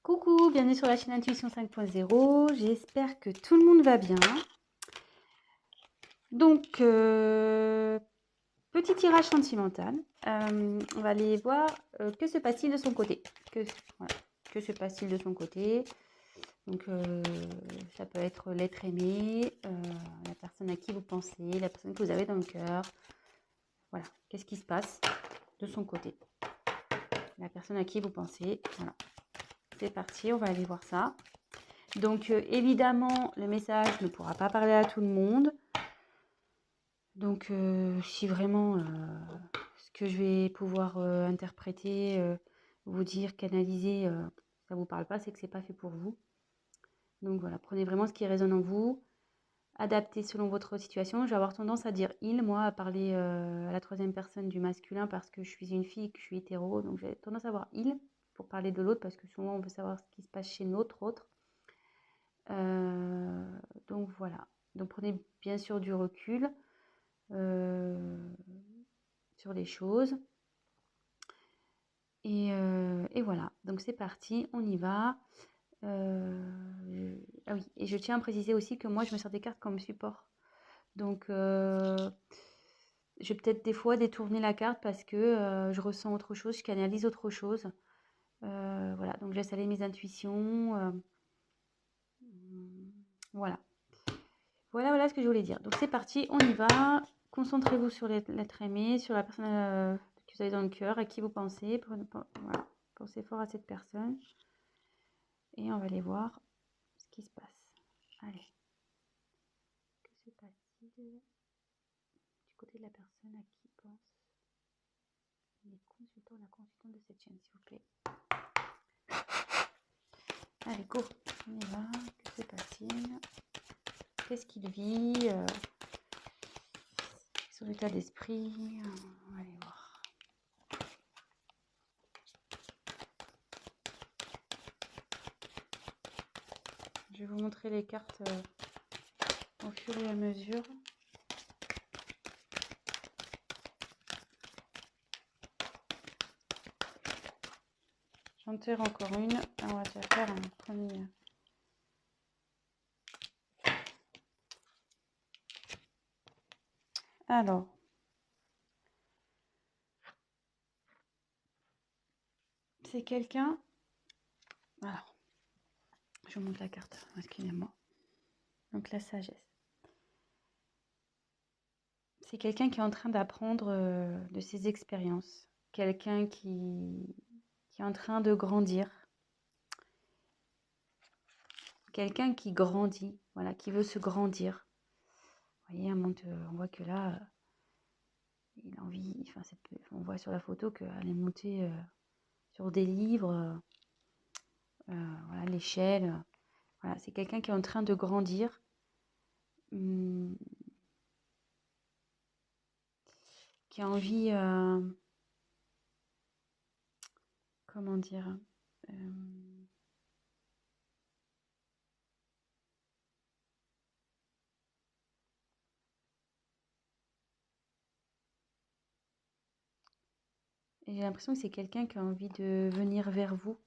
Coucou, bienvenue sur la chaîne Intuition 5.0. J'espère que tout le monde va bien. Donc, petit tirage sentimental. On va aller voir que se passe-t-il de son côté. Que se passe-t-il de son côté. Donc, ça peut être l'être aimé, la personne à qui vous pensez, la personne que vous avez dans le cœur. Voilà, qu'est-ce qui se passe de son côté. La personne à qui vous pensez. Voilà, c'est parti, on va aller voir ça. Donc, évidemment, le message ne pourra pas parler à tout le monde. Donc, si vraiment ce que je vais pouvoir interpréter, vous dire, canaliser, ça ne vous parle pas, c'est que ce n'est pas fait pour vous. Donc voilà, prenez vraiment ce qui résonne en vous, adaptez selon votre situation. Je vais avoir tendance à dire « il », moi, à parler à la troisième personne du masculin parce que je suis une fille, que je suis hétéro. Donc j'ai tendance à avoir « il » pour parler de l'autre parce que souvent on veut savoir ce qui se passe chez notre autre. Donc voilà, donc prenez bien sûr du recul sur les choses et voilà, donc c'est parti, on y va. Ah oui, et je tiens à préciser aussi que moi je me sers des cartes comme support, donc je vais peut-être des fois détourner la carte parce que je ressens autre chose, je canalise autre chose. Voilà, donc je laisse aller mes intuitions. Voilà. Voilà ce que je voulais dire. Donc c'est parti, on y va. Concentrez-vous sur l'être aimé, sur la personne que vous avez dans le cœur, à qui vous pensez. Voilà. Pensez fort à cette personne. Et on va aller voir ce qui se passe. Allez. Que se passe-t-il du côté de la personne à qui pense les consultants, la consultante de cette chaîne, s'il vous plaît. Allez, go. On y va. Que se passe-t-il? Qu'est-ce qu'il vit son état d'esprit. On va aller voir. Je vais vous montrer les cartes au fur et à mesure. J'en tire encore une. On va déjà faire un premier. Alors. C'est quelqu'un. Alors. Je vous montre la carte. Excusez-moi. Donc la sagesse. C'est quelqu'un qui est en train d'apprendre de ses expériences. Quelqu'un qui est en train de grandir. Quelqu'un qui grandit. Voilà, qui veut se grandir. Vous voyez, on voit que là, il a envie. Enfin, on voit sur la photo qu'elle est montée sur des livres. Voilà, l'échelle. Voilà, c'est quelqu'un qui est en train de grandir. Qui a envie, comment dire, et j'ai l'impression que c'est quelqu'un qui a envie de venir vers vous.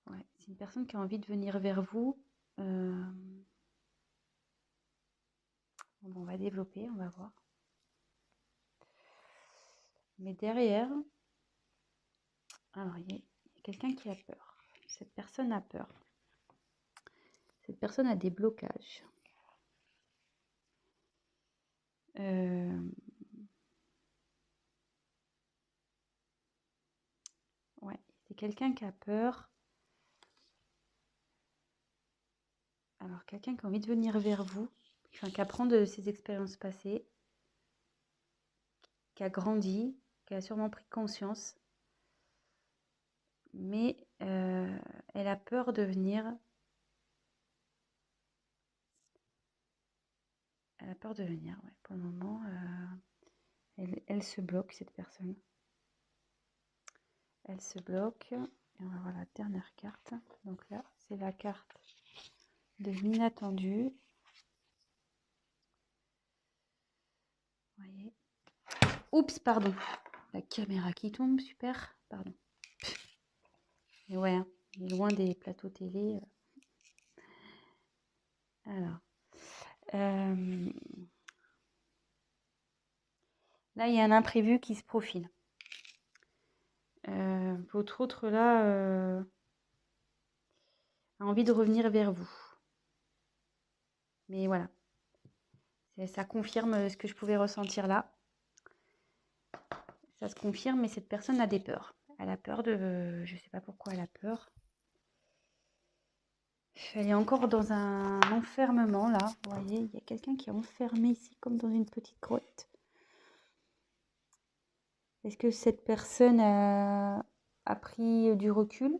Ouais, c'est une personne qui a envie de venir vers vous. Bon, on va développer, on va voir. Mais derrière, alors il y a quelqu'un qui a peur. Cette personne a peur. Cette personne a des blocages. Ouais, c'est quelqu'un qui a peur. Alors, quelqu'un qui a envie de venir vers vous, enfin, qui apprend de ses expériences passées, qui a grandi, qui a sûrement pris conscience, mais elle a peur de venir. Elle a peur de venir, ouais. Pour le moment, elle se bloque, cette personne. Elle se bloque. Et on va voir la dernière carte. Donc là, c'est la carte de l'inattendu. Vous voyez. Oups, pardon. La caméra qui tombe, super. Pardon. Et ouais, hein, loin des plateaux télé. Alors, là, il y a un imprévu qui se profile. Votre autre, là, a envie de revenir vers vous. Mais voilà, ça confirme ce que je pouvais ressentir là. Ça se confirme, mais cette personne a des peurs. Elle a peur de... Je sais pas pourquoi elle a peur. Elle est encore dans un enfermement, là. Vous voyez, il y a quelqu'un qui est enfermé ici, comme dans une petite grotte. Est-ce que cette personne a pris du recul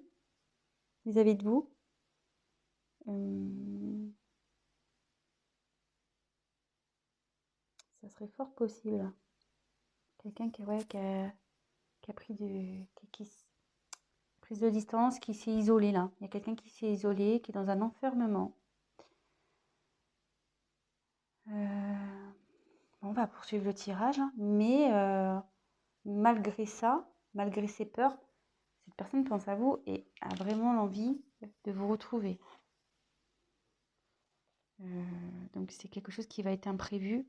vis-à-vis de vous? Ça serait fort possible. Quelqu'un qui, ouais, qui a pris prise de distance, qui s'est isolé là. Il y a quelqu'un qui s'est isolé, qui est dans un enfermement. On va poursuivre le tirage, hein, mais malgré ça, malgré ses peurs, cette personne pense à vous et a vraiment l'envie de vous retrouver. Donc c'est quelque chose qui va être imprévu.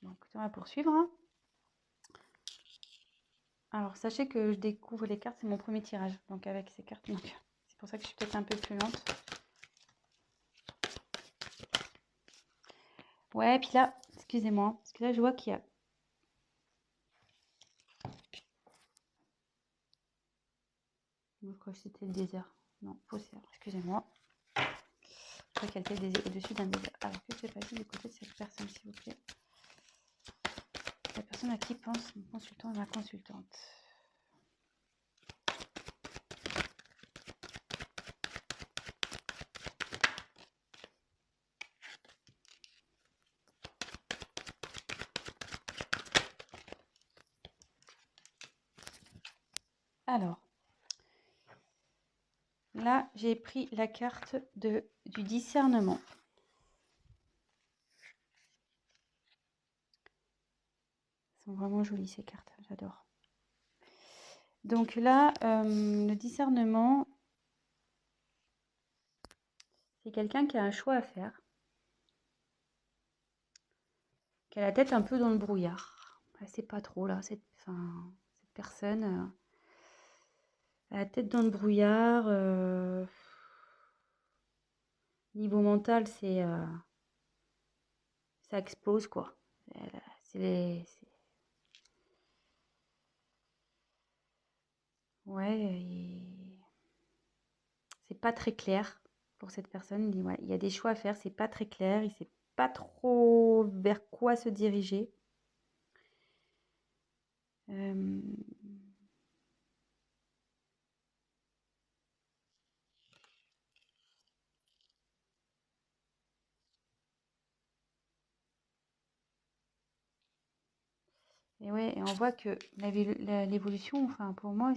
Donc on va poursuivre. Hein. Alors sachez que je découvre les cartes, c'est mon premier tirage. Donc avec ces cartes, c'est pour ça que je suis peut-être un peu plus lente. Ouais, puis là, excusez-moi, parce que là je vois qu'il y a... Je crois que c'était le désert. Non, faussaire, excusez-moi. Je crois qu'elle était au-dessus d'un désert. Alors que s'est passé du côté de cette personne, s'il vous plaît? La personne à qui pense mon consultant et ma consultante. Alors, là, j'ai pris la carte du discernement. Elles sont vraiment jolies ces cartes, j'adore. Donc là, le discernement, c'est quelqu'un qui a un choix à faire, qui a la tête un peu dans le brouillard. Elle sait pas trop là, cette personne a la tête dans le brouillard. Niveau mental, ça explose quoi. Ouais, c'est pas très clair pour cette personne. Il dit, ouais, il y a des choix à faire, c'est pas très clair, il sait pas trop vers quoi se diriger. Et ouais, et on voit que l'évolution, enfin pour moi,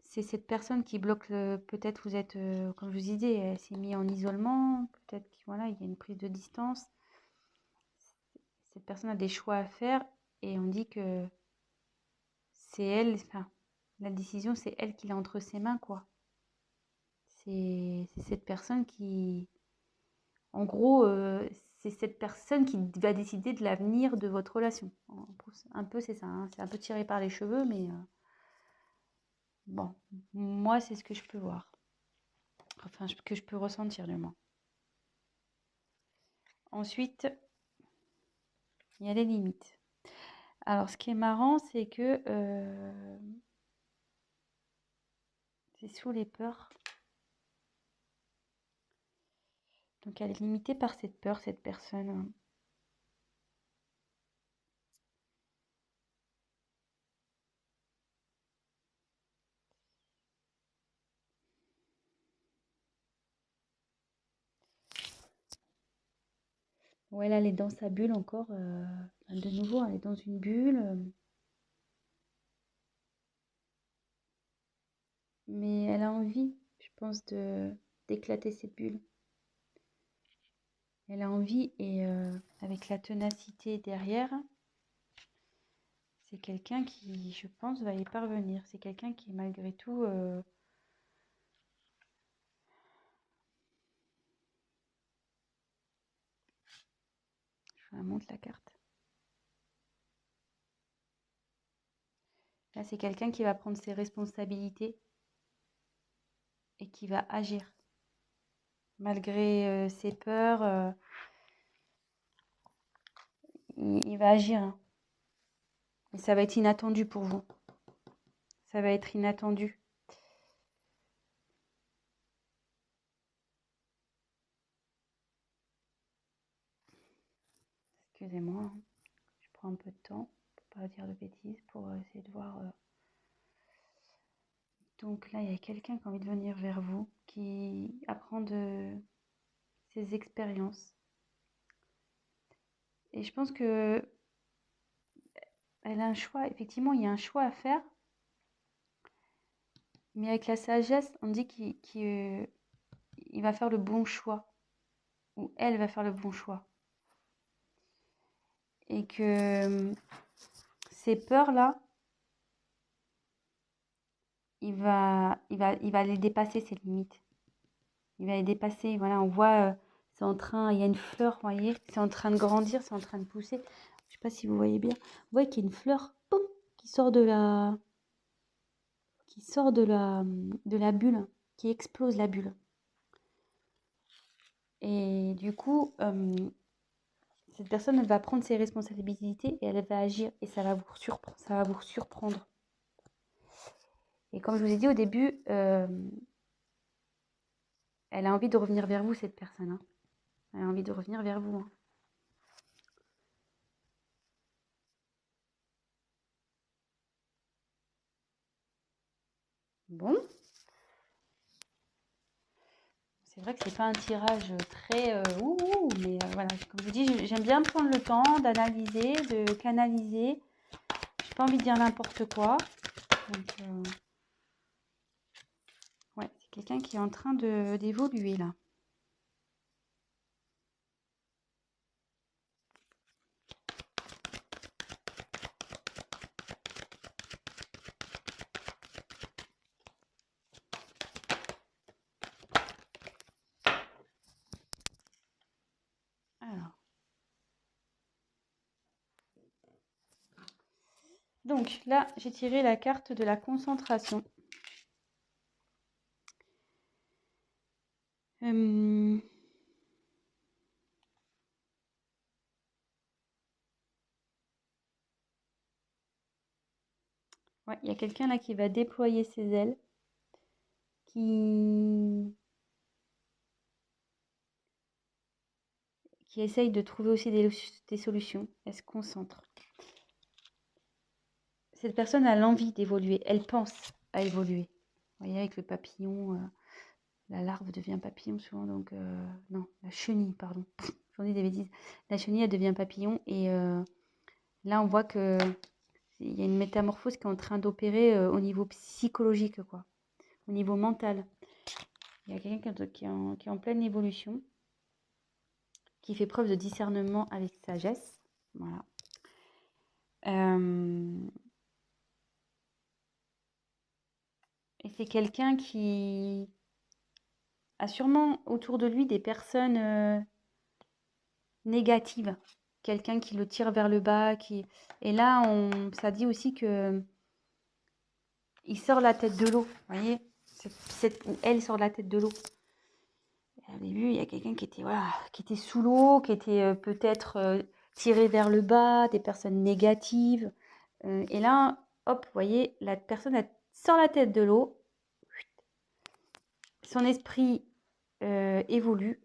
c'est cette personne qui bloque peut-être vous êtes, comme je vous disais, elle s'est mise en isolement, peut-être qu'il voilà, il y a une prise de distance. Cette personne a des choix à faire et on dit que c'est elle, enfin, la décision, c'est elle qui l'a entre ses mains, quoi. C'est cette personne qui, en gros, c'est cette personne qui va décider de l'avenir de votre relation. Un peu, c'est ça, hein. C'est un peu tiré par les cheveux, mais bon, moi, c'est ce que je peux voir. Enfin, que je peux ressentir, du moins. Ensuite, il y a les limites. Alors, ce qui est marrant, c'est que c'est sous les peurs. Donc, elle est limitée par cette peur, cette personne. Ouais, là, elle est dans sa bulle encore. De nouveau, elle est dans une bulle. Mais elle a envie, je pense, d'éclater cette bulle. Elle a envie et avec la ténacité derrière, c'est quelqu'un qui, je pense, va y parvenir. C'est quelqu'un qui, malgré tout, je vous montre la carte. Là, c'est quelqu'un qui va prendre ses responsabilités et qui va agir. Malgré ses peurs, il va agir, hein. Et ça va être inattendu pour vous. Ça va être inattendu. Excusez-moi, hein. Je prends un peu de temps pour pas dire de bêtises, pour essayer de voir. Donc là, il y a quelqu'un qui a envie de venir vers vous, qui apprend de ses expériences. Et je pense que elle a un choix. Effectivement, il y a un choix à faire. Mais avec la sagesse, on dit qu'il va faire le bon choix. Ou elle va faire le bon choix. Et que ces peurs-là, il va les dépasser, ces limites. Il va les dépasser. Voilà, on voit, c'est en train, il y a une fleur, vous voyez, c'est en train de grandir, c'est en train de pousser. Je sais pas si vous voyez bien. Vous voyez qu'il y a une fleur, poum, qui sort de la bulle, qui explose la bulle. Et du coup, cette personne, elle va prendre ses responsabilités et elle va agir et ça va vous surprendre. Et comme je vous ai dit au début, elle a envie de revenir vers vous, cette personne, hein. Elle a envie de revenir vers vous, hein. Bon, c'est vrai que c'est pas un tirage très mais voilà, comme je vous dis, j'aime bien prendre le temps d'analyser, de canaliser. J'ai pas envie de dire n'importe quoi. Donc, ouais, c'est quelqu'un qui est en train d'évoluer là. Alors. Donc là, j'ai tiré la carte de la concentration. Ouais, il y a quelqu'un là qui va déployer ses ailes, qui essaye de trouver aussi des solutions. Elle se concentre. Cette personne a l'envie d'évoluer. Elle pense à évoluer. Vous voyez, avec le papillon, la larve devient papillon souvent. Donc, non, la chenille, pardon. J'en dis des bêtises. La chenille, elle devient papillon. Et là, on voit que il y a une métamorphose qui est en train d'opérer au niveau psychologique, quoi. Au niveau mental. Il y a quelqu'un qui est en pleine évolution, qui fait preuve de discernement avec sagesse. Voilà. Et c'est quelqu'un qui a sûrement autour de lui des personnes négatives. Quelqu'un qui le tire vers le bas. Et là, ça dit aussi que il sort la tête de l'eau. Vous voyez, elle sort la tête de l'eau. Au début, il y a quelqu'un qui était, voilà, qui était sous l'eau, qui était peut-être tiré vers le bas, des personnes négatives. Et là, hop, vous voyez, la personne elle sort la tête de l'eau. Son esprit évolue.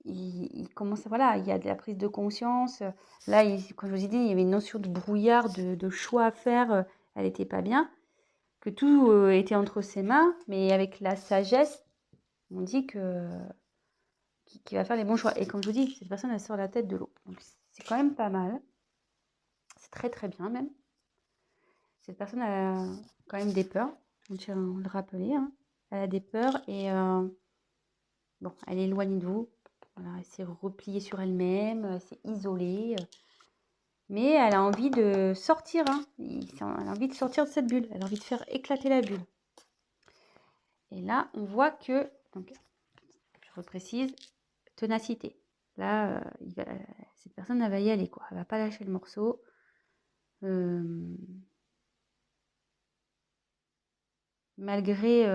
Il commence, voilà, il y a de la prise de conscience. Là, comme je vous ai dit, il y avait une notion de brouillard, de choix à faire. Elle n'était pas bien. Que tout était entre ses mains, mais avec la sagesse, on dit qu'il va faire les bons choix. Et comme je vous dis, cette personne, elle sort la tête de l'eau. Donc, c'est quand même pas mal. C'est très, très bien, même. Cette personne a quand même des peurs. On tient à le rappeler, hein. Elle a des peurs et bon, elle est éloignée de vous. Voilà, elle s'est repliée sur elle-même, elle s'est isolée. Mais elle a envie de sortir, hein. Elle a envie de sortir de cette bulle. Elle a envie de faire éclater la bulle. Et là, on voit que, donc, je reprécise, ténacité. Là, cette personne, elle va y aller, quoi. Elle va pas lâcher le morceau. Malgré,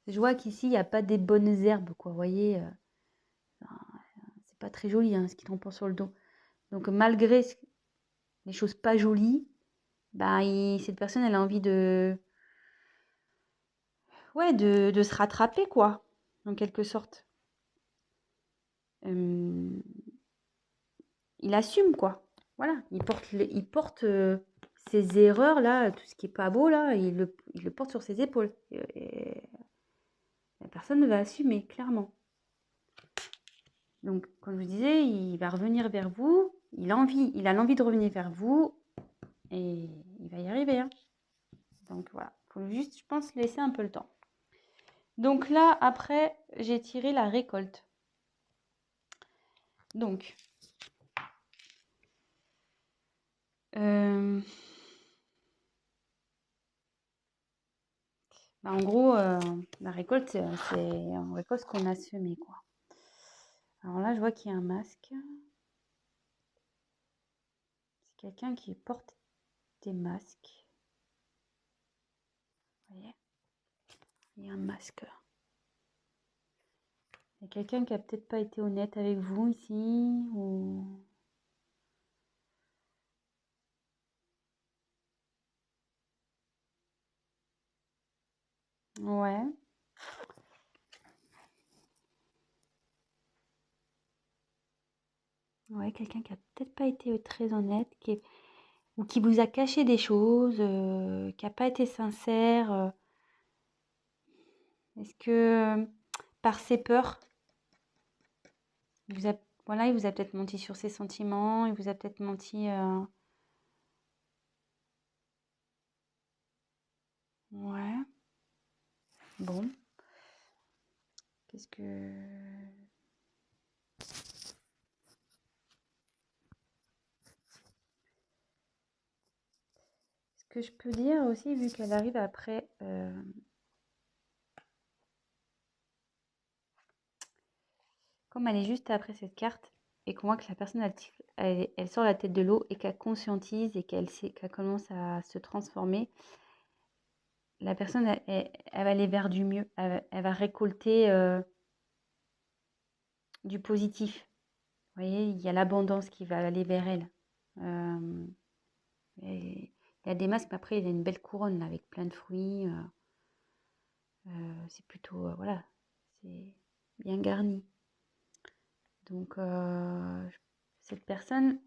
je vois qu'ici, il n'y a pas des bonnes herbes, quoi. Vous voyez, c'est pas très joli, hein, ce qui tombe sur le dos. Donc, malgré les choses pas jolies, bah, cette personne, elle a envie de, ouais, de se rattraper, quoi, en quelque sorte. Il assume, quoi. Voilà, il porte ses erreurs, là, tout ce qui est pas beau, là, il le porte sur ses épaules. Et la personne va assumer, clairement. Donc, comme je vous disais, il va revenir vers vous. Il a l'envie de revenir vers vous. Et il va y arriver, hein. Donc, voilà. Il faut juste, je pense, laisser un peu le temps. Donc là, après, j'ai tiré la récolte. Donc, en gros, la récolte, c'est on récolte ce qu'on a semé, quoi. Alors là, je vois qu'il y a un masque. C'est quelqu'un qui porte des masques. Vous voyez? Il y a un masque. Il y a quelqu'un qui a peut-être pas été honnête avec vous ici, ou... Ouais. Ouais, quelqu'un qui a peut-être pas été très honnête, ou qui vous a caché des choses, qui a pas été sincère. Est-ce que par ses peurs, voilà, il vous a peut-être menti sur ses sentiments, il vous a peut-être menti. Ouais. Bon. Qu'est-ce que... Ce que je peux dire aussi, vu qu'elle arrive après... Comme elle est juste après cette carte, et qu'on voit que la personne, elle sort la tête de l'eau et qu'elle conscientise et qu'elle commence à se transformer, la personne, elle va aller vers du mieux. Elle va récolter du positif. Vous voyez, il y a l'abondance qui va aller vers elle. Il y a des masques, mais après, il y a une belle couronne là, avec plein de fruits. C'est plutôt, voilà, c'est bien garni. Donc, cette personne,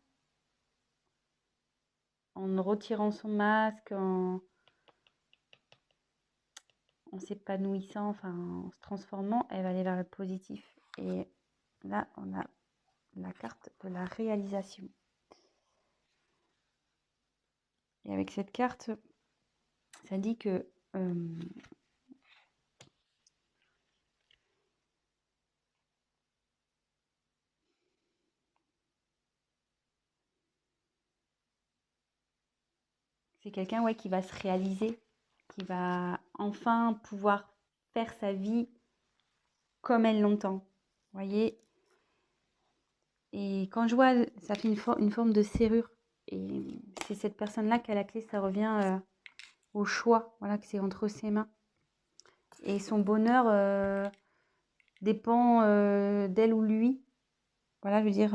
en retirant son masque, en s'épanouissant, enfin, en se transformant, elle va aller vers le positif. Et là, on a la carte de la réalisation. Et avec cette carte, ça dit que c'est quelqu'un, ouais, qui va se réaliser, qui va enfin pouvoir faire sa vie comme elle l'entend. Vous voyez? Et quand je vois, ça fait une forme de serrure. Et c'est cette personne-là qui a la clé, ça revient au choix, voilà, que c'est entre ses mains. Et son bonheur dépend d'elle ou lui. Voilà, je veux dire,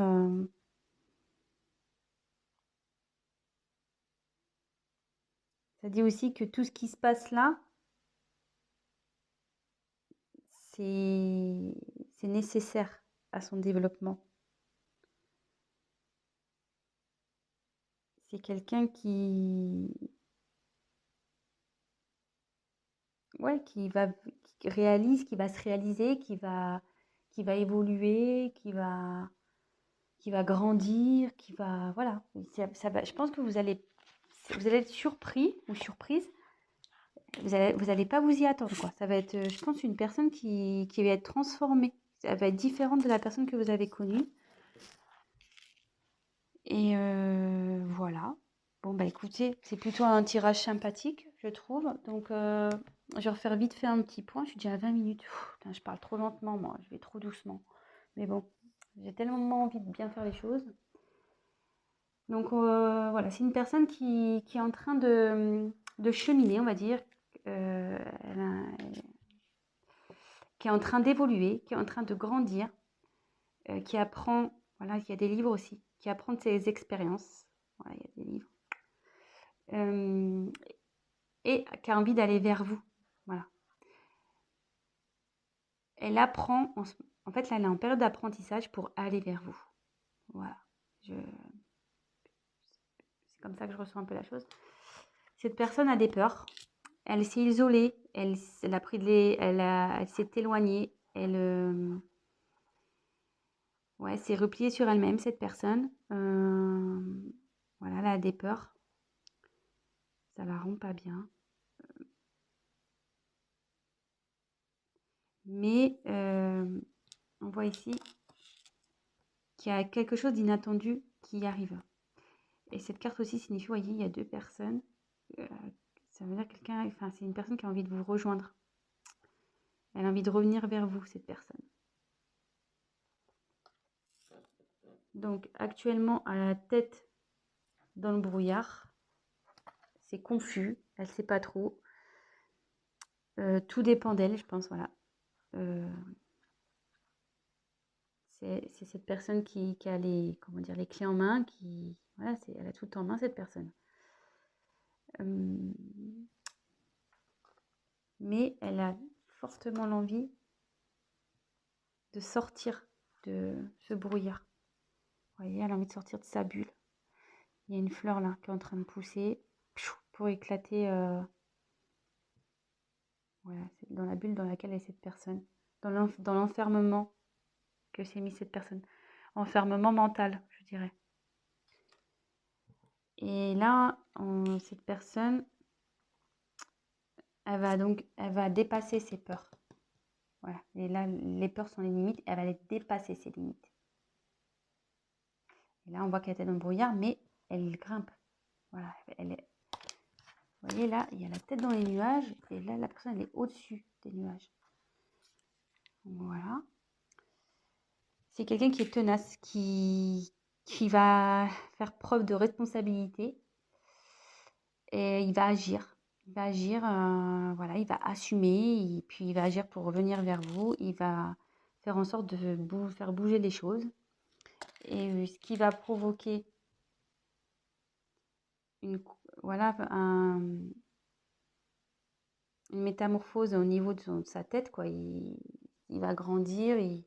ça dit aussi que tout ce qui se passe là, c'est nécessaire à son développement. C'est quelqu'un ouais, qui réalise, qui va se réaliser, qui va évoluer, qui va grandir, qui va, voilà. Je pense que vous allez être surpris ou surprise. Vous allez pas vous y attendre, quoi. Ça va être, je pense, une personne qui va être transformée. Elle va être différente de la personne que vous avez connue. Et voilà. Bon, bah écoutez, c'est plutôt un tirage sympathique, je trouve. Donc, je vais refaire vite fait un petit point. Je suis déjà à 20 minutes. Putain, je parle trop lentement, moi. Je vais trop doucement. Mais bon, j'ai tellement envie de bien faire les choses. Donc, voilà, c'est une personne qui est en train de cheminer, on va dire. Elle qui est en train d'évoluer, qui est en train de grandir, qui apprend, voilà, il y a des livres aussi, qui apprend de ses expériences. Voilà, il y a des livres. Euh, et qui a envie d'aller vers vous. Voilà. Elle apprend, en fait, là, elle est en période d'apprentissage pour aller vers vous. Voilà. C'est comme ça que je ressens un peu la chose. Cette personne a des peurs. Elle s'est isolée. Elle a pris elle s'est éloignée. Ouais, s'est repliée sur elle-même, cette personne. Voilà, elle a des peurs. Ça la rend pas bien. Mais on voit ici qu'il y a quelque chose d'inattendu qui arrive. Et cette carte aussi signifie, vous voyez, il y a deux personnes. Euh, Ça veut dire quelqu'un, enfin, c'est une personne qui a envie de vous rejoindre. Elle a envie de revenir vers vous, cette personne. Donc, actuellement, à la tête dans le brouillard, c'est confus, elle ne sait pas trop. Tout dépend d'elle, je pense, voilà. C'est cette personne qui a les, comment dire, les clés en main, voilà, elle a tout en main, cette personne. Mais elle a fortement l'envie de sortir de ce brouillard. Vous voyez, elle a envie de sortir de sa bulle. Il y a une fleur là qui est en train de pousser pour éclater. Voilà, c'est dans la bulle dans laquelle est cette personne. Dans l'enfermement que s'est mis cette personne. Enfermement mental, je dirais. Et là, cette personne, elle va dépasser ses peurs. Voilà. Et là, les peurs sont les limites. Elle va les dépasser, ces limites. Et là, on voit qu'elle était dans le brouillard, mais elle grimpe. Voilà. Vous voyez, là, il y a la tête dans les nuages. Et là, la personne, elle est au-dessus des nuages. Voilà. C'est quelqu'un qui est tenace, qui va faire preuve de responsabilité. Et il va agir. Il va agir, voilà, il va assumer. Et puis, il va agir pour revenir vers vous. Il va faire en sorte de faire bouger les choses. Et ce qui va provoquer voilà, une métamorphose au niveau de sa tête, quoi. Il va grandir, il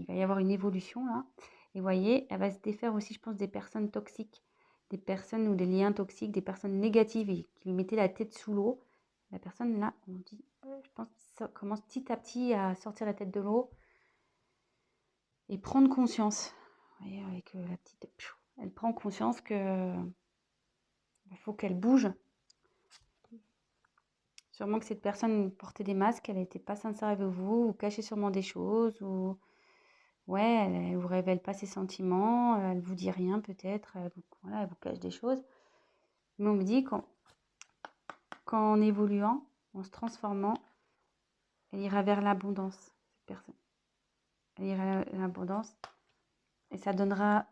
va y avoir une évolution là. Et vous voyez, elle va se défaire aussi, je pense, des personnes toxiques, des personnes ou des liens toxiques, des personnes négatives et qui lui mettaient la tête sous l'eau. La personne là, on dit, je pense, ça commence petit à petit à sortir la tête de l'eau et prendre conscience. Vous voyez, avec la petite, elle prend conscience que il faut qu'elle bouge. Sûrement que cette personne portait des masques, elle n'était pas sincère avec vous, ou cachait sûrement des choses, ou ouais, elle ne vous révèle pas ses sentiments, elle ne vous dit rien peut-être, voilà, elle vous cache des choses. Mais on me dit qu'en évoluant, en se transformant, elle ira vers l'abondance, cette personne. Elle ira vers l'abondance et ça donnera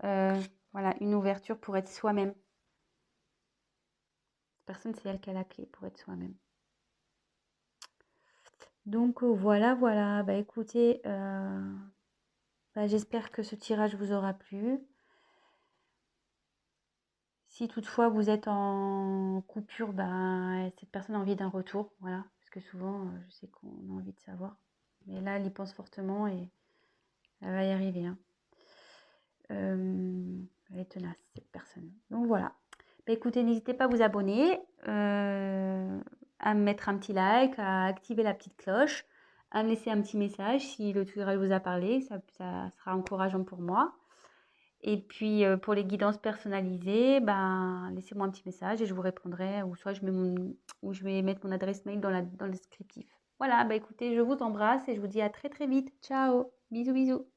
voilà, une ouverture pour être soi-même. Cette personne, c'est elle qui a la clé pour être soi-même. Donc voilà, voilà. Bah écoutez, j'espère que ce tirage vous aura plu. Si toutefois vous êtes en coupure, cette personne a envie d'un retour, voilà. Parce que souvent, je sais qu'on a envie de savoir. Mais là, elle y pense fortement et elle va y arriver, hein. Elle est tenace, cette personne. Donc voilà. Écoutez, n'hésitez pas à vous abonner, à me mettre un petit like, à activer la petite cloche, à me laisser un petit message si le tutoriel vous a parlé, ça sera encourageant pour moi. Et puis pour les guidances personnalisées, laissez-moi un petit message et je vous répondrai, ou soit je vais mettre mon adresse mail dans le descriptif. Voilà, écoutez, je vous embrasse et je vous dis à très très vite. Ciao, bisous bisous.